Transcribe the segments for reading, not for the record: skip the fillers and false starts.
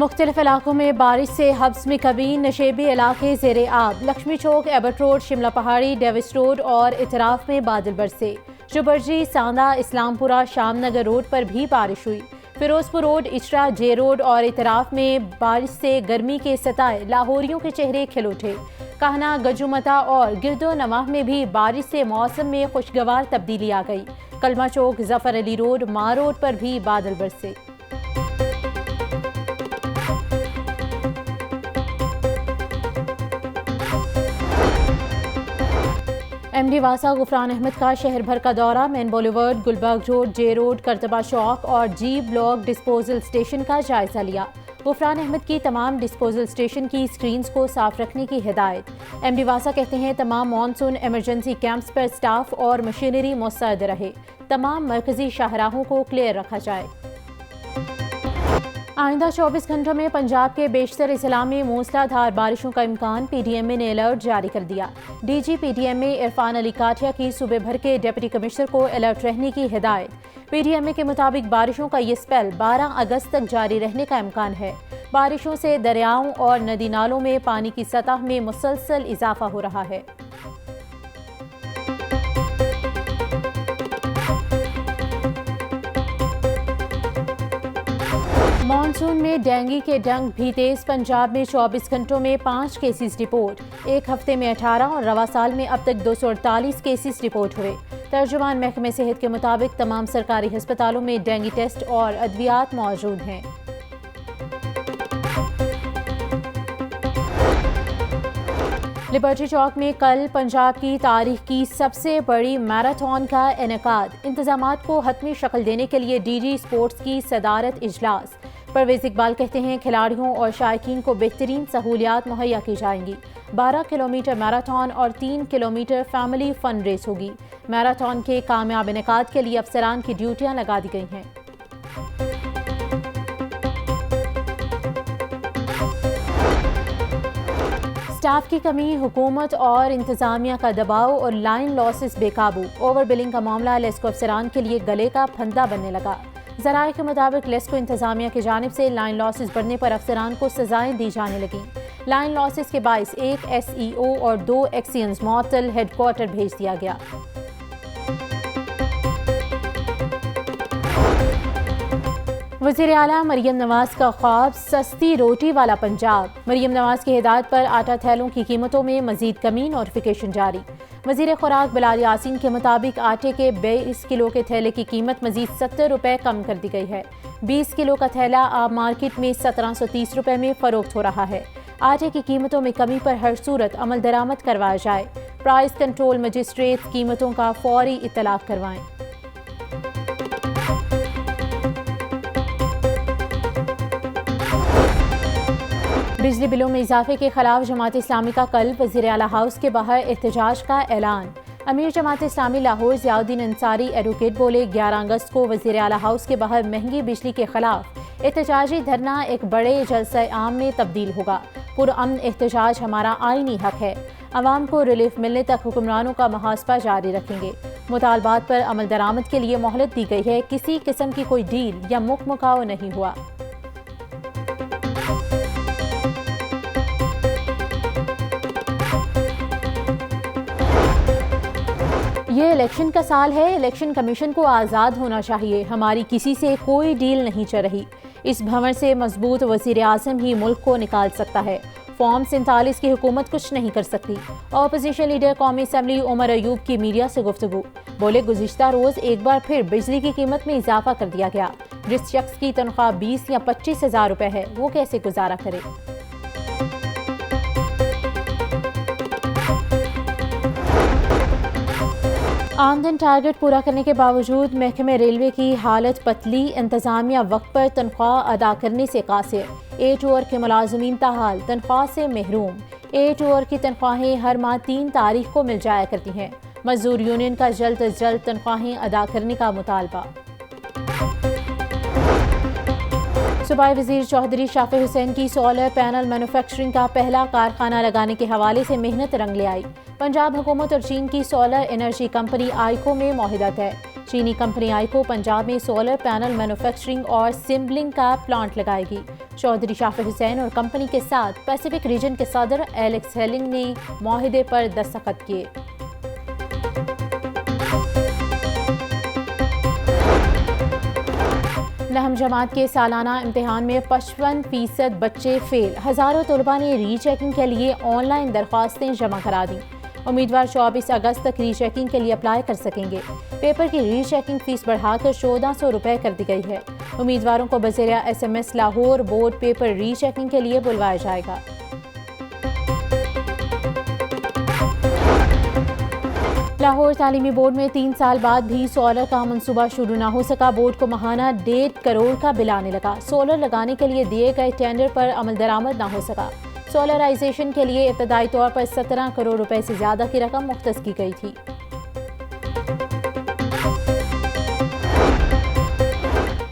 मुख्तलिफ इलाकों में बारिश से हब्स में कमी, नशेबी इलाके ज़ेरे आब। लक्ष्मी चौक, एबट रोड, शिमला पहाड़ी, डेविस रोड और इतराफ में बादल बरसे। जुबर्जी, सांदा, इस्लामपुरा, शामनगर रोड पर भी बारिश हुई। फिरोजपुर रोड, इचरा, जे रोड और इतराफ में बारिश से गर्मी के सताए लाहौरियों के चेहरे खिल उठे। कहना, गजुमता और गिरदो नवाह में भी बारिश से मौसम में खुशगवार तब्दीली आ गई। कलमा चौक, जफर अली रोड, मां रोड पर भी बादल बरसे। एमडी वासा गुफरान अहमद का शहर भर का दौरा। मेन बॉलीवर्ड, गुलबर्ग रोड, जे रोड, करतबा चौक और जी ब्लॉक डिस्पोजल स्टेशन का जायजा लिया। गुफरान अहमद की तमाम डिस्पोजल स्टेशन की स्क्रीन्स को साफ रखने की हिदायत। एमडी वासा कहते हैं तमाम मानसून इमरजेंसी कैंप्स पर स्टाफ और मशीनरी मुस्तैद रहे। तमाम मरकजी शाहराहों को क्लियर रखा जाए। आइंदा 24 घंटों में पंजाब के बेशतर इजला में मूसलाधार बारिशों का इम्कान। पीडीएमए ने अलर्ट जारी कर दिया। डीजी पीडीएमए इरफान अली काठिया की सूबे भर के डिप्टी कमिश्नर को अलर्ट रहने की हिदायत। पीडीएमए के मुताबिक बारिशों का ये स्पेल 12 अगस्त तक जारी रहने का इम्कान है। बारिशों से दरियाओं और नदी नालों में पानी की सतह में मुसलसल इजाफा हो रहा है। मानसून में डेंगू के डंक भी तेज। पंजाब में 24 घंटों में 5 केसेस रिपोर्ट। एक हफ्ते में 18 और रवा साल में अब तक 248 केसेस रिपोर्ट हुए। तर्जुमान महकमे सेहत के मुताबिक तमाम सरकारी अस्पतालों में डेंगू टेस्ट और अद्वियात मौजूद हैं। लिबर्टी चौक में कल पंजाब की तारीख की सबसे बड़ी मैराथन का इनेकाद। इंतजामात को हतमी शक्ल देने के लिए डीजी स्पोर्ट्स की सदारत इजलास। परवेज इकबाल कहते हैं खिलाड़ियों और शायकीन को बेहतरीन सहूलियात मुहैया की जाएंगी। 12 किलोमीटर मैराथन और 3 किलोमीटर फैमिली फन रेस होगी। मैराथन के कामयाब इनेकाद के लिए अफसरान की ड्यूटियां लगा दी गई हैं। स्टाफ की कमी, हुकूमत और इंतजामिया का दबाव और लाइन लॉसेस बेकाबू। ओवर बिलिंग का मामला लेस्को अफसरान के लिए गले का फंदा बनने लगा। ज़राए के मुताबिक लेस्को इंतजामिया की जानिब से लाइन लॉसेस बढ़ने पर अफसरान को सजाएं दी जाने लगीं। लाइन लॉसेस के बाइस एक एसईओ और 2 एक्सियंस मअतल हेडक्वार्टर भेज दिया गया। वज़ीर आला मरियम नवाज का ख्वाब, सस्ती रोटी वाला पंजाब। मरियम नवाज की हिदायत पर आटा थैलों की कीमतों में मजीद कमी, नोटिफिकेशन जारी। वज़ीर खुराक बिलाल यासीन के मुताबिक आटे के 22 किलो के थैले की कीमत मजीद 70 रुपये कम कर दी गई है। 20 किलो का थैला अब मार्केट में 1730 रुपये में फरोख्त हो रहा है। आटे की कीमतों में कमी पर हर सूरत अमल दरामद करवाया जाए। प्राइस कंट्रोल मजिस्ट्रेट कीमतों का फौरी इत्तलाक करवाएं। बिजली बिलों में इजाफे के खिलाफ जमात इस्लामी का कल वज़ीर आला हाउस के बाहर एहतजाज का ऐलान। अमीर जमात इस्लामी लाहौर ज़ियाउद्दीन अंसारी एडवोकेट बोले, 11 अगस्त को वज़ीर आला हाउस के बाहर महंगी बिजली के खिलाफ एहतजाजी धरना एक बड़े जलसे आम में तब्दील होगा। पुरअमन एहतजाज हमारा आईनी हक है। अवाम को रिलीफ मिलने तक हुक्मरानों का मुहासबा जारी रखेंगे। मुतालबात पर अमल दरामद के लिए मोहलत दी गई है। किसी किस्म की कोई डील या मुकमुकाव नहीं हुआ। ये इलेक्शन का साल है। इलेक्शन कमीशन को आज़ाद होना चाहिए। हमारी किसी से कोई डील नहीं चल रही। इस भंवर से मजबूत वज़ीर आज़म ही मुल्क को निकाल सकता है। फॉर्म 47 की हुकूमत कुछ नहीं कर सकती। ऑपोजिशन लीडर कौमी असम्बली उमर अयूब की मीडिया से गुफ्तगू। बोले, गुज़िश्ता रोज़ एक बार फिर बिजली की कीमत में इजाफा कर दिया गया। जिस शख्स की तनख्वाह 20 या 25 हज़ार रुपये है वो कैसे गुजारा करे। आमदन टारगेट पूरा करने के बावजूद महकमे रेलवे की हालत पतली। इंतजामिया वक्त पर तनख्वाह अदा करने से कासिर। ए टूअर के मुलाजमीन ताहाल तनख्वाह से महरूम। ए टूअर की तनख्वाहें हर माह 3 तारीख को मिल जाया करती हैं। मजदूर यूनियन का जल्द अज जल्द तनख्वाहें अदा करने का मुतालबा। सूबाई वज़ीर चौधरी शाफी हुसैन की सोलर पैनल मैन्युफैक्चरिंग का पहला कारखाना लगाने के हवाले से मेहनत रंग ले आई। पंजाब हुकूमत और चीन की सोलर एनर्जी कंपनी आइको में मुआहदा है। चीनी कंपनी आइको पंजाब में सोलर पैनल मैन्युफैक्चरिंग और सिम्बलिंग का प्लांट लगाएगी। चौधरी शाफिर हुसैन और कंपनी के साथ पैसिफिक रीजन के सदर एलेक्स हेलिंग ने मुआहिदे पर दस्तखत किए। नहम जमात के सालाना इम्तिहान में 55% बच्चे फेल। हज़ारों तलबा ने रीचेकिंग के लिए ऑनलाइन दरख्वास्तें जमा करा दी। उम्मीदवार 24 अगस्त तक रीचेकिंग के लिए अप्लाई कर सकेंगे। पेपर की रीचेकिंग फीस बढ़ाकर 1400 रुपये कर दी गई है। उम्मीदवारों को बज़रिया SMS Lahore board paper rechecking के लिए बुलवाया जाएगा। लाहौर तालीमी बोर्ड में 3 साल बाद भी सोलर का मंसूबा शुरू न हो सका। बोर्ड को माहाना 1.5 करोड़ का बिल आने लगा। सोलर लगाने के लिए दिए गए टेंडर पर अमल दरामद न हो सका। सोलराइजेशन के लिए इब्तदाई तौर पर 17 करोड़ रुपए से ज्यादा की रकम मुख्तस की गई थी।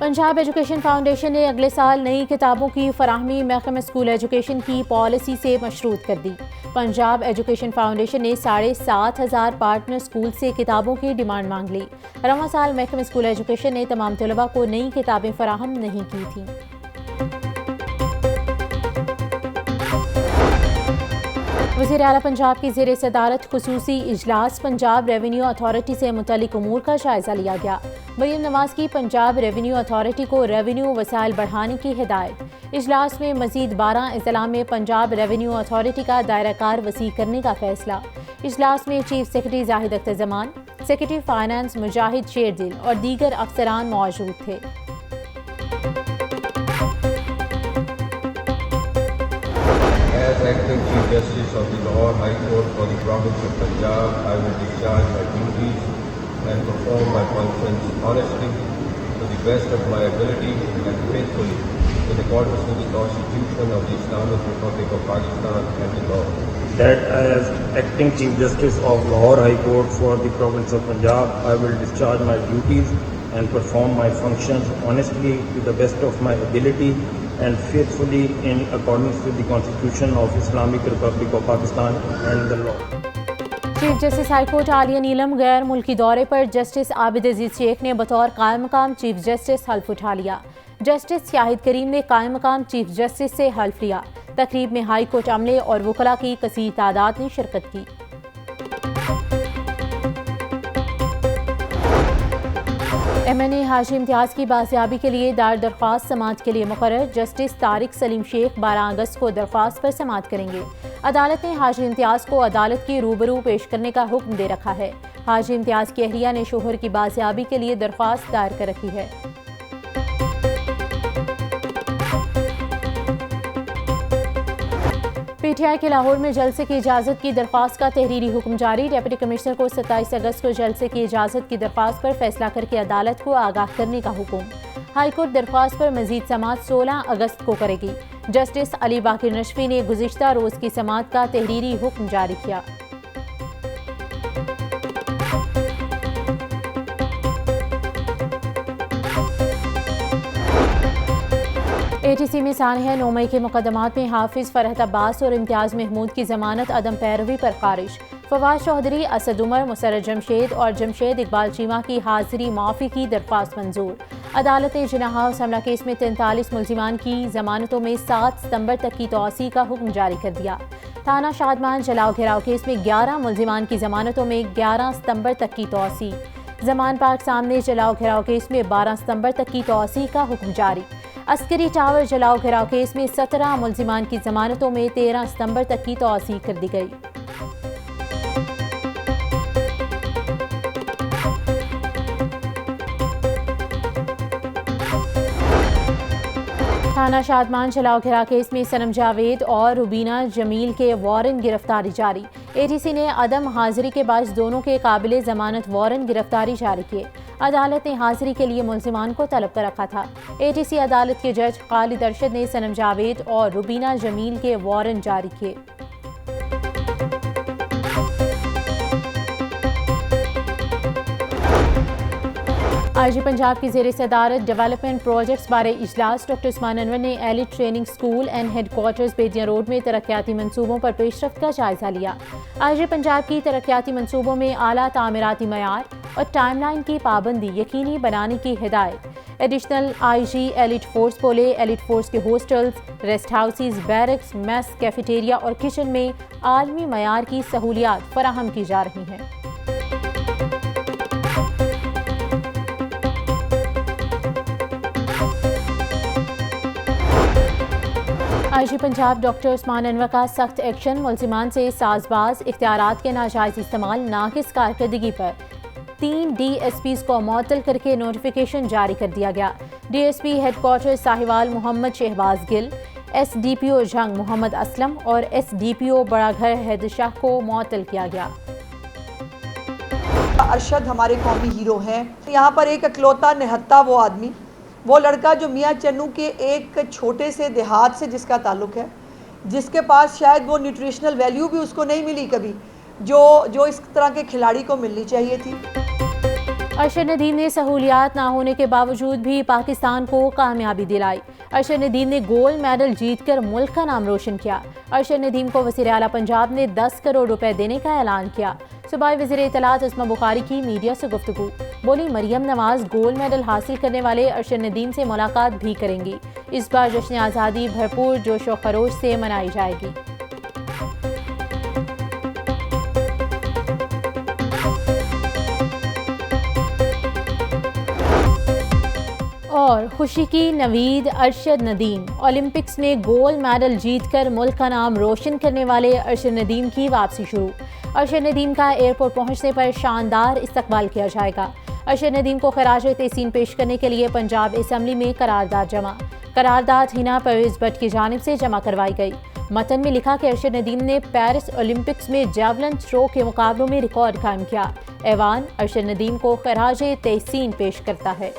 पंजाब एजुकेशन फाउंडेशन ने अगले साल नई किताबों की फराहमी महकमे स्कूल एजुकेशन की पॉलिसी से मशरूत कर दी। पंजाब एजुकेशन फाउंडेशन ने 7,500 पार्टनर स्कूल से किताबों की डिमांड मांग ली। रवां साल महकमे स्कूल एजुकेशन ने तमाम तलबा को नई किताबें फराहम नहीं की थीं। वज़ीर आला पंजाब की ज़ेर सदारत खुसूसी इजलास पंजाब रेवेन्यू अथॉरिटी से मुतल्लिक उमूर का जायजा लिया गया। मरीम नवाज की पंजाब रेवेन्यू अथॉरिटी को रेवेन्यू वसाइल बढ़ाने की हिदायत। इजलास में मजीद 12 अजला में पंजाब रेवेन्यू अथॉरिटी का दायरा कार वसी करने का फैसला। इजलास में chief secretary Zahid Akhtar Zaman, secretary finance Mujahid Sherdil और दीगर अफसरान मौजूद थे। As Acting Chief Justice of the Lahore High Court for the Province of Punjab, I will discharge my duties and perform my functions honestly, to the best of my ability and faithfully, in accordance with the Constitution of the Islamic Republic of Pakistan and the law. That as Acting Chief Justice of Lahore High Court for the Province of Punjab, I will discharge my duties and perform my functions honestly, to the best of my ability and faithfully, in accordance with the Constitution of Islamic Republic of Pakistan and the law. Chief justice high court Aalia Neelum गैर मुल्की दौरे पर justice Abid Aziz Shaikh ने बतौर कायम मकाम chief justice हल्फ उठा लिया। जस्टिस शाहिद करीम ने कायम मकाम चीफ जस्टिस से हल्फ लिया। तकरीब में हाई कोर्ट अमले और वकला की कसीर तादाद ने शिरकत की। MNA हाजी इम्तियाज़ की बाजियाबी के लिए दायर दरख्वास्त समाअत के लिए मुकर्रर। जस्टिस तारिक सलीम शेख 12 अगस्त को दरख्वास्त पर समाअत करेंगे। अदालत ने हाजी इम्तियाज़ को अदालत के रूबरू पेश करने का हुक्म दे रखा है। हाजी इम्तियाज़ की अहलिया ने शोहर की बाजियाबी के लिए दरख्वास्त दायर कर रखी है। PTI के लाहौर में जलसे की इजाज़त की दरख्वास्त का तहरीरी हुक्म जारी। डिप्टी कमिश्नर को 27 अगस्त को जलसे की इजाज़त की दरख्वास्त पर फैसला करके अदालत को आगाह करने का हुक्म। हाईकोर्ट दरख्वास्त पर मजीद समाअत 16 अगस्त को करेगी। जस्टिस अली बाकिर नशवी ने गुज़िश्ता रोज़ की समाअत का तहरीरी हुक्म जारी किया। ATC में सानहा 9 मई के मुकदमात में हाफिज फरहत अब्बास और इम्तियाज़ महमूद की जमानत अदम पैरवी पर खारिज। फवाद चौधरी, असद उमर, मुसर्रत जमशेद और जमशेद इकबाल चीमा की हाजिरी माफ़ी की दरख्वास्त मंजूर। अदालत ने जिन्ना हाउस हमला केस में 43 मुल्जिमान की जमानतों में 7 सितंबर तक की तोसी का हुक्म जारी कर दिया। थाना शादमान जलाओ घेराव केस में 11 मुल्जिमान की जमानतों में 11 सितंबर तक की तोसी। जमान पार्क सामने जलाओ घेराव केस में 12 सितंबर तक की तोसी का हुक्म जारी। अस्करी टावर जलाओ घेराव केस में 17 मुल्जिमान की जमानतों में 13 सितंबर तक की तोसी कर दी गई। थाना शादमान जलाओ घेरा केस में सनम जावेद और रुबीना जमील के वारंट गिरफ्तारी जारी। ATC ने अदम हाजिरी के बाद दोनों के काबिले जमानत वारंट गिरफ्तारी जारी किए। अदालत ने हाजिरी के लिए मुल्जिमान को तलब कर रखा था। ATC अदालत के जज खालिद अरशद ने सनम जावेद और रुबीना जमील के वारंट जारी किए। IG पंजाब की ज़ेर सदारत डेवलपमेंट प्रोजेक्ट्स बारे इजलास। डॉक्टर उस्मान अनवर ने elite training school and headquarters Bedian road में तरक्याती मंसूबों पर पेशरफ्त का जायजा लिया। IG पंजाब की तरक्याती मंसूबों में आला तामीराती मयार और टाइमलाइन की पाबंदी यकीनी बनाने की हिदायत। एडिशनल आईजी एलिट फोर्स बोले, एलिट फोर्स के hostels, rest houses, barracks, mess, cafeteria और किचन में आलमी मयार की सहूलियात फराहम की जा रही हैं। आईजी पंजाब डॉक्टर उस्मान अनवर का सख्त एक्शन, मुलजिमान से साजबाज इख्तियारात के नाजायज इस्तेमाल, नाकिस कारकर्दगी पर 3 DSPs को मुअत्तल करके नोटिफिकेशन जारी कर दिया गया। DSP headquarter Sahiwal Mohammad Shahbaz Gill, SDPO Jhang Mohammad Aslam और SDPO बड़ाघर हैदर शाह को मुअत्तल किया गया। अरशद हमारे कौमी हीरो हैं। यहाँ पर एक अकलौता निहत्ता वो आदमी, वो लड़का जो मियाँ चन्नू के एक छोटे से देहात से जिसका ताल्लुक़ है, जिसके पास शायद वो न्यूट्रिशनल वैल्यू भी उसको नहीं मिली कभी, जो इस तरह के खिलाड़ी को मिलनी चाहिए थी। अरशद नदीम ने सहूलियात ना होने के बावजूद भी पाकिस्तान को कामयाबी दिलाई। अरशद नदीम ने गोल्ड मेडल जीतकर मुल्क का नाम रोशन किया। अरशद नदीम को वज़ीर आला पंजाब ने 10 करोड़ रुपए देने का ऐलान किया। सूबाई वज़ीर इत्तलात उस्मा बुखारी की मीडिया से गुफ्तगू, बोली मरियम नवाज गोल्ड मेडल हासिल करने वाले अरशद नदीम से मुलाकात भी करेंगी। इस बार जश्न आज़ादी भरपूर जोश व खरोश से मनाई जाएगी। और खुशी की नवीद, अरशद नदीम ओलंपिक्स में गोल्ड मेडल जीतकर मुल्क का नाम रोशन करने वाले अरशद नदीम की वापसी शुरू। अरशद नदीम का एयरपोर्ट पहुंचने पर शानदार इस्तकबाल किया जाएगा। अरशद नदीम को खराज तहसीन पेश करने के लिए पंजाब असम्बली में करारदाद जमा। करारदाद हिना परवेज भट्ट की जानिब से जमा करवाई गई। मतन में लिखा कि अरशद नदीम ने पेरिस ओलंपिक्स में जैवलिन थ्रो के मुकाबलों में रिकॉर्ड कायम किया। ऐवान अरशद नदीम को खराज तहसीन पेश करता है।